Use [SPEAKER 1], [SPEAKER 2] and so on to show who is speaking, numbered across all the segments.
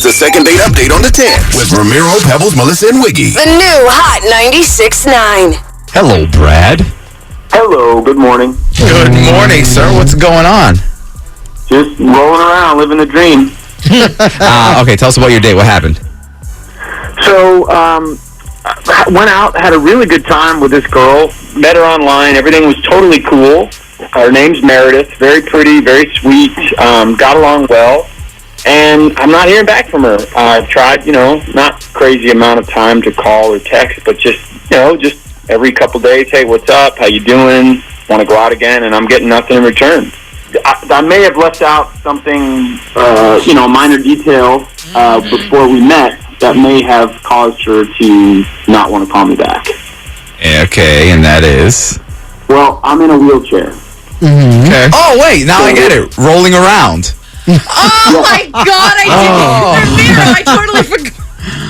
[SPEAKER 1] is the second date update on the 10th with Ramiro, Pebbles, Melissa, and Wiggy.
[SPEAKER 2] The new Hot 96.9.
[SPEAKER 3] Hello, Brad.
[SPEAKER 4] Hello, good morning.
[SPEAKER 3] Good morning, sir. What's going on?
[SPEAKER 4] Just rolling around, living the dream.
[SPEAKER 3] Okay, tell us about your date. What happened?
[SPEAKER 4] So, went out, had a really good time with this girl, met her online, everything was totally cool. Her name's Meredith, very pretty, very sweet, got along well, and I'm not hearing back from her. I've tried, not crazy amount of time to call or text, but just every couple days, hey, what's up, how you doing, want to go out again, and I'm getting nothing in return. I may have left out something, minor detail before we met that may have caused her to not want to call me back.
[SPEAKER 3] Okay, and that is?
[SPEAKER 4] Well, I'm in a wheelchair.
[SPEAKER 3] Mm-hmm. Okay. Oh, wait, now I get it. Rolling around.
[SPEAKER 5] Oh, my God, I didn't even remember. I totally forgot.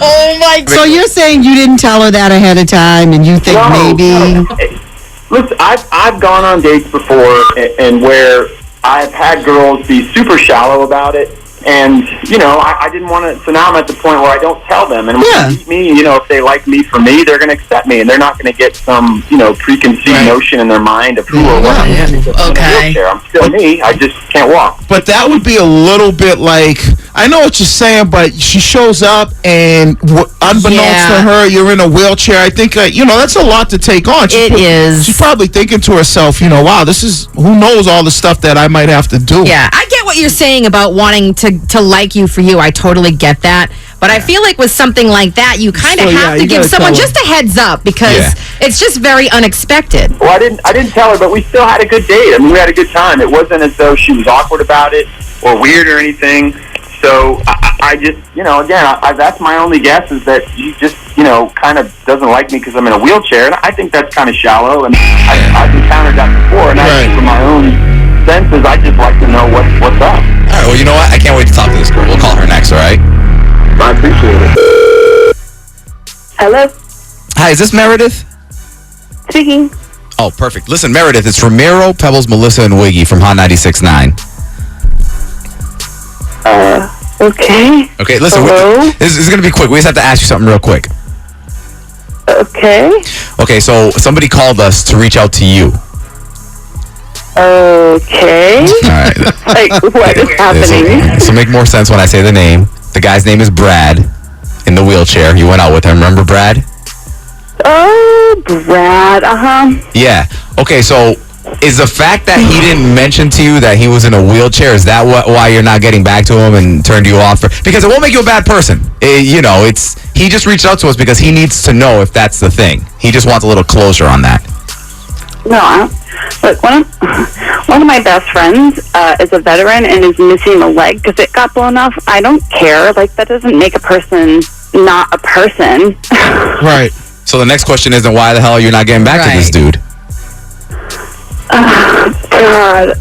[SPEAKER 5] Oh, my God.
[SPEAKER 6] So you're saying you didn't tell her that ahead of time and you think maybe...
[SPEAKER 4] No. Listen, I've gone on dates before and where I've had girls be super shallow about it. And, I didn't want to, so now I'm at the point where I don't tell them. And when they meet me, if they like me for me, they're going to accept me. And they're not going to get some, preconceived notion in their mind of who or what I am.
[SPEAKER 5] Okay.
[SPEAKER 4] I'm still me. I just can't walk.
[SPEAKER 7] But that would be a little bit like, I know what you're saying, but she shows up and unbeknownst to her, you're in a wheelchair. I think, that's a lot to take on. She's probably thinking to herself, wow, this is, who knows all the stuff that I might have to do.
[SPEAKER 5] Yeah, I get what you're saying about wanting to like you for you. I totally get that. But I feel like with something like that, you kind of have to give someone just a heads up because it's just very unexpected.
[SPEAKER 4] Well, I didn't tell her, but we still had a good date. I mean, we had a good time. It wasn't as though she was awkward about it or weird or anything. So I just, that's my only guess is that she just, kind of doesn't like me because I'm in a wheelchair. And I think that's kind of shallow. And I've encountered that before. And I think from my own senses, I just like to know what's up.
[SPEAKER 3] All right, well, you know what? I can't wait to talk to this girl. We'll call her next, all right?
[SPEAKER 4] I appreciate it.
[SPEAKER 8] Hello?
[SPEAKER 3] Hi, is this Meredith?
[SPEAKER 8] Speaking.
[SPEAKER 3] Oh, perfect. Listen, Meredith, it's Ramiro, Pebbles, Melissa, and Wiggy from Hot 96.9.
[SPEAKER 8] Okay.
[SPEAKER 3] Okay, listen, this is going to be quick. We just have to ask you something real quick.
[SPEAKER 8] Okay.
[SPEAKER 3] Okay, so somebody called us to reach out to you.
[SPEAKER 8] Okay.
[SPEAKER 3] All right.
[SPEAKER 8] Like, what is happening?
[SPEAKER 3] So make more sense when I say the name. The guy's name is Brad in the wheelchair. You went out with him. Remember Brad?
[SPEAKER 8] Oh, Brad. Uh-huh.
[SPEAKER 3] Yeah. Okay, so is the fact that he didn't mention to you that he was in a wheelchair, is that why you're not getting back to him and turned you off? Because it won't make you a bad person. He just reached out to us because he needs to know if that's the thing. He just wants a little closure on that.
[SPEAKER 8] No, look, one of my best friends is a veteran and is missing a leg because it got blown off. I don't care. Like, that doesn't make a person not a person.
[SPEAKER 7] Right.
[SPEAKER 3] So the next question isn't why the hell you're not getting back to this dude?
[SPEAKER 8] God.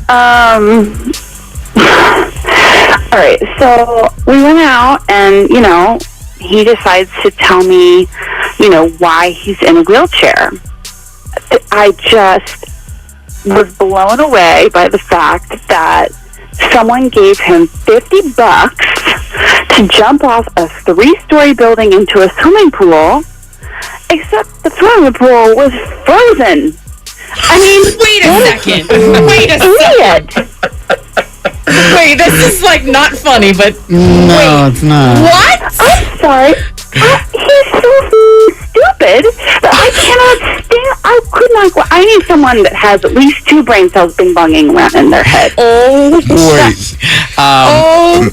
[SPEAKER 8] All right, so we went out and, he decides to tell me, why he's in a wheelchair. I just was blown away by the fact that someone gave him $50 to jump off a 3-story building into a swimming pool, except the swimming pool was frozen. I mean,
[SPEAKER 5] wait a second. Wait, this is like not funny, but
[SPEAKER 6] no, it's not.
[SPEAKER 5] What?
[SPEAKER 8] I'm sorry. He's so stupid that I cannot stand. I could not go. I need someone that has at least 2 brain cells bing-bonging around in their head.
[SPEAKER 3] Oh, wait.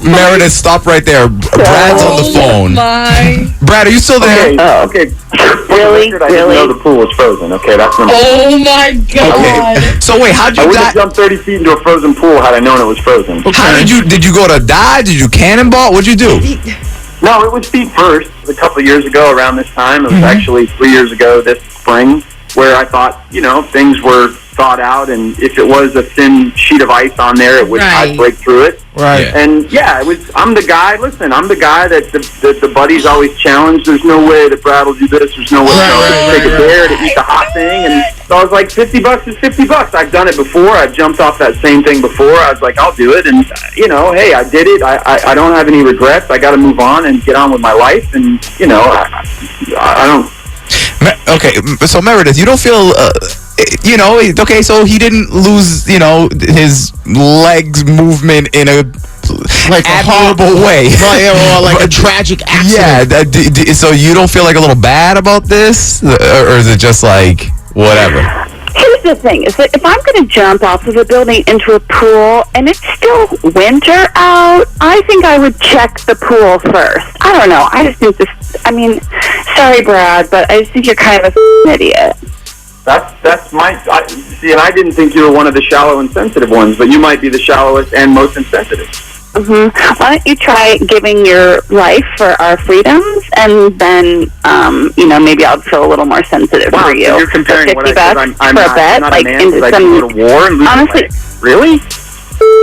[SPEAKER 3] Meredith, stop right there. Brad's on the phone. Brad, are you still there?
[SPEAKER 4] Okay.
[SPEAKER 8] Really?
[SPEAKER 4] I didn't know the pool was frozen. Okay, that's number one.
[SPEAKER 5] Oh, my God.
[SPEAKER 3] Okay. So, wait, how'd you
[SPEAKER 4] I would
[SPEAKER 3] die?
[SPEAKER 4] have jumped 30 feet into a frozen pool had I known it was frozen.
[SPEAKER 3] Okay. How did you go to dive? Did you cannonball? What'd you do?
[SPEAKER 4] No, it was feet first. A couple of years ago around this time, it was actually 3 years ago this spring, where I thought, things were thought out, and if it was a thin sheet of ice on there, I'd break through it.
[SPEAKER 7] Right.
[SPEAKER 3] Yeah.
[SPEAKER 4] And I'm the guy, I'm the guy that the buddies always challenge. There's no way that Brad will do this. There's no way he'll take a dare to eat the hot thing. And So I was like, $50 is $50. I've done it before. I've jumped off that same thing before. I was like, I'll do it. And, hey, I did it. I don't have any regrets. I got to move on and get on with my life. And, I don't.
[SPEAKER 3] Okay, so Meredith, you don't feel, okay, so he didn't lose, his legs movement in a admirable way.
[SPEAKER 7] Or like a tragic accident.
[SPEAKER 3] Yeah, so you don't feel like a little bad about this? Or is it just like, whatever?
[SPEAKER 8] Here's the thing, is that if I'm going to jump off of a building into a pool and it's still winter out, I think I would check the pool first. I don't know. I just think sorry, Brad, but I just think you're kind of an idiot.
[SPEAKER 4] That's see, and I didn't think you were one of the shallow and sensitive ones, but you might be the shallowest and most insensitive.
[SPEAKER 8] Mm-hmm. Why don't you try giving your life for our freedoms, and then, maybe I'll feel a little more sensitive for you.
[SPEAKER 4] So you're comparing what I said, I'm
[SPEAKER 8] for
[SPEAKER 4] not,
[SPEAKER 8] a bet,
[SPEAKER 4] not
[SPEAKER 8] like
[SPEAKER 4] a man,
[SPEAKER 8] into
[SPEAKER 4] I can go to war and lose
[SPEAKER 8] honestly,
[SPEAKER 4] really?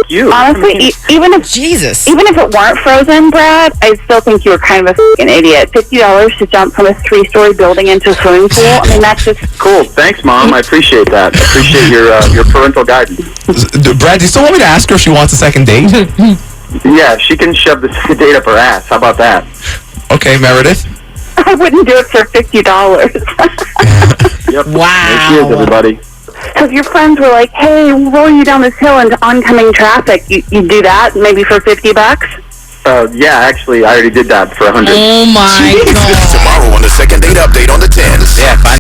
[SPEAKER 4] You.
[SPEAKER 8] Honestly, even if it weren't frozen, Brad, I still think you were kind of a f***ing idiot. $50 to jump from a 3-story building into a swimming pool. I mean, that's just
[SPEAKER 4] cool. Thanks, Mom. I appreciate that. I appreciate your parental guidance.
[SPEAKER 3] Brad, do you still want me to ask her if she wants a second date?
[SPEAKER 4] Yeah, she can shove the second date up her ass. How about that?
[SPEAKER 3] Okay, Meredith.
[SPEAKER 8] I wouldn't do it for $50.
[SPEAKER 4] Yep.
[SPEAKER 5] Wow.
[SPEAKER 4] There she is, everybody.
[SPEAKER 8] So if your friends were like, "Hey, we'll roll you down this hill into oncoming traffic," you do that maybe for $50?
[SPEAKER 4] Yeah, actually, I already did that for $100.
[SPEAKER 5] Oh my God.
[SPEAKER 1] Tomorrow on the second date update on the 10s.
[SPEAKER 3] Yeah, fine.